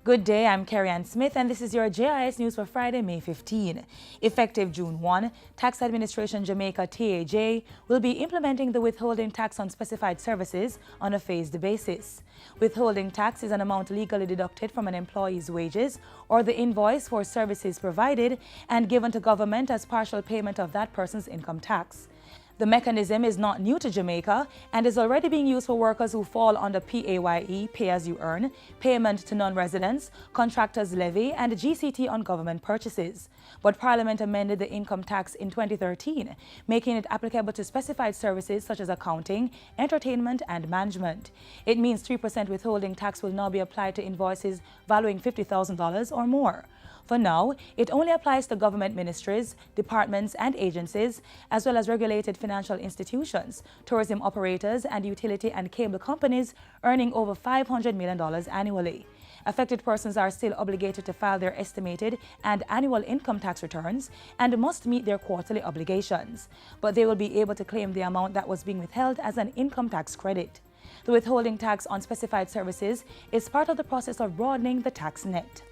Good day, I'm Carrie-Ann Smith and this is your JIS News for Friday, May 15. Effective June 1, Tax Administration Jamaica TAJ will be implementing the withholding tax on specified services on a phased basis. Withholding tax is an amount legally deducted from an employee's wages or the invoice for services provided and given to government as partial payment of that person's income tax. The mechanism is not new to Jamaica and is already being used for workers who fall under PAYE, pay-as-you-earn, payment to non-residents, contractors levy, and GCT on government purchases. But Parliament amended the income tax in 2013, making it applicable to specified services such as accounting, entertainment, and management. It means 3% withholding tax will now be applied to invoices valuing $50,000 or more. For now, it only applies to government ministries, departments and agencies, as well as regulated financial institutions, tourism operators and utility and cable companies earning over $500 million annually. Affected persons are still obligated to file their estimated and annual income tax returns and must meet their quarterly obligations, but they will be able to claim the amount that was being withheld as an income tax credit. The withholding tax on specified services is part of the process of broadening the tax net.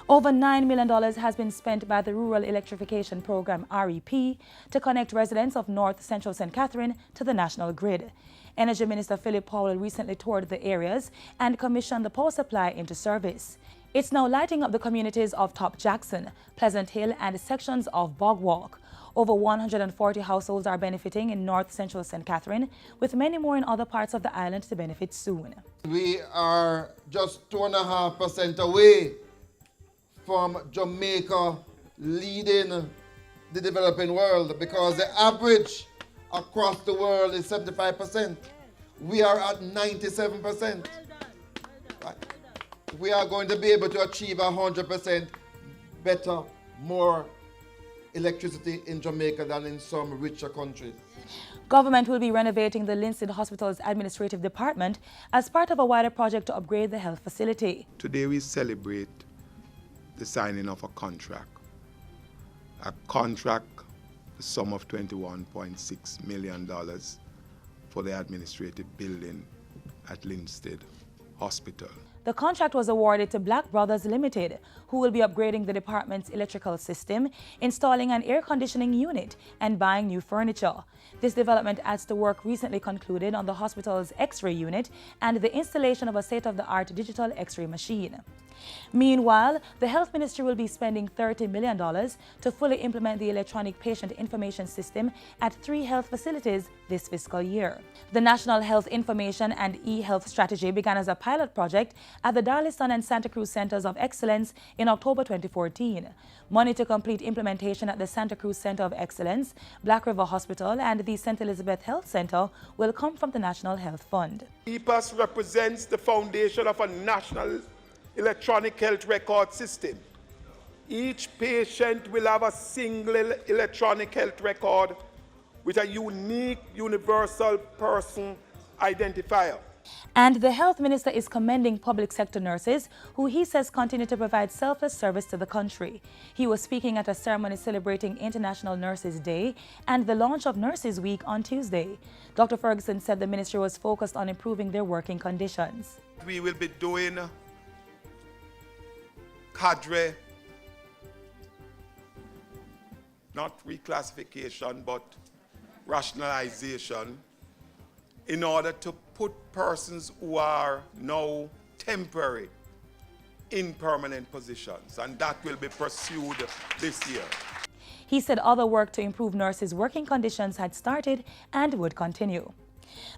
Over $9 million has been spent by the Rural Electrification Program REP to connect residents of North Central St. Catherine to the national grid. Energy Minister Philip Powell recently toured the areas and commissioned the power supply into service. It's now lighting up the communities of Top Jackson, Pleasant Hill and sections of Bog Walk. Over 140 households are benefiting in North Central St. Catherine, with many more in other parts of the island to benefit soon. We are just 2.5% away from Jamaica leading the developing world, because the average across the world is 75%. We are at 97%. Right. We are going to be able to achieve 100% better, more electricity in Jamaica than in some richer countries. Government will be renovating the Linstead Hospital's administrative department as part of a wider project to upgrade the health facility. Today we celebrate the signing of a contract, the sum of $21.6 million for the administrative building at Linstead Hospital. The contract was awarded to Black Brothers Limited, who will be upgrading the department's electrical system, installing an air conditioning unit, and buying new furniture. This development adds to work recently concluded on the hospital's X-ray unit and the installation of a state-of-the-art digital X-ray machine. Meanwhile, the Health Ministry will be spending $30 million to fully implement the electronic patient information system at 3 health facilities this fiscal year. The National Health Information and E-Health Strategy began as a pilot project at the Darlington and Santa Cruz Centers of Excellence in October 2014. Money to complete implementation at the Santa Cruz Center of Excellence, Black River Hospital and the St. Elizabeth Health Center will come from the National Health Fund. EPAS represents the foundation of a national electronic health record system. Each patient will have a single electronic health record with a unique universal person identifier. And the health minister is commending public sector nurses who he says continue to provide selfless service to the country. He was speaking at a ceremony celebrating International Nurses Day and the launch of Nurses Week on Tuesday. Dr. Ferguson said the ministry was focused on improving their working conditions. We will be doing cadre, not reclassification, but rationalization, in order to put persons who are now temporary in permanent positions, and that will be pursued this year. He said other work to improve nurses' working conditions had started and would continue.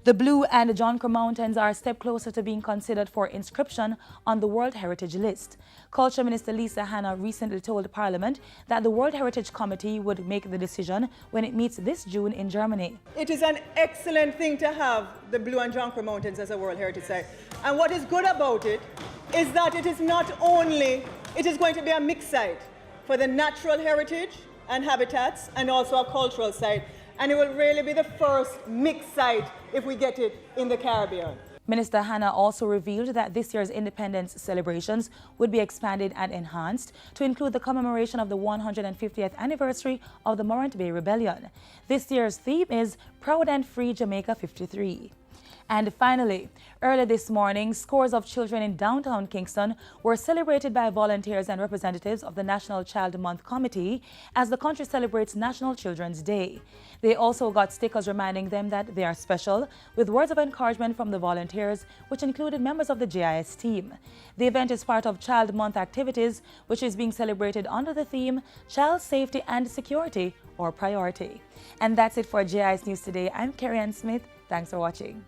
The Blue and John Crow Mountains are a step closer to being considered for inscription on the World Heritage List. Culture Minister Lisa Hanna recently told Parliament that the World Heritage Committee would make the decision when it meets this June in Germany. It is an excellent thing to have the Blue and John Crow Mountains as a World Heritage Site. And what is good about it is that it is not only, it is going to be a mixed site for the natural heritage and habitats and also a cultural site. And it will really be the first mixed site if we get it in the Caribbean. Minister Hanna also revealed that this year's independence celebrations would be expanded and enhanced to include the commemoration of the 150th anniversary of the Morant Bay Rebellion. This year's theme is Proud and Free Jamaica 53. And finally, early this morning, scores of children in downtown Kingston were celebrated by volunteers and representatives of the National Child Month Committee as the country celebrates National Children's Day. They also got stickers reminding them that they are special, with words of encouragement from the volunteers, which included members of the JIS team. The event is part of Child Month activities, which is being celebrated under the theme Child Safety and Security, or Priority. And that's it for JIS News today. I'm Carrie Ann Smith. Thanks for watching.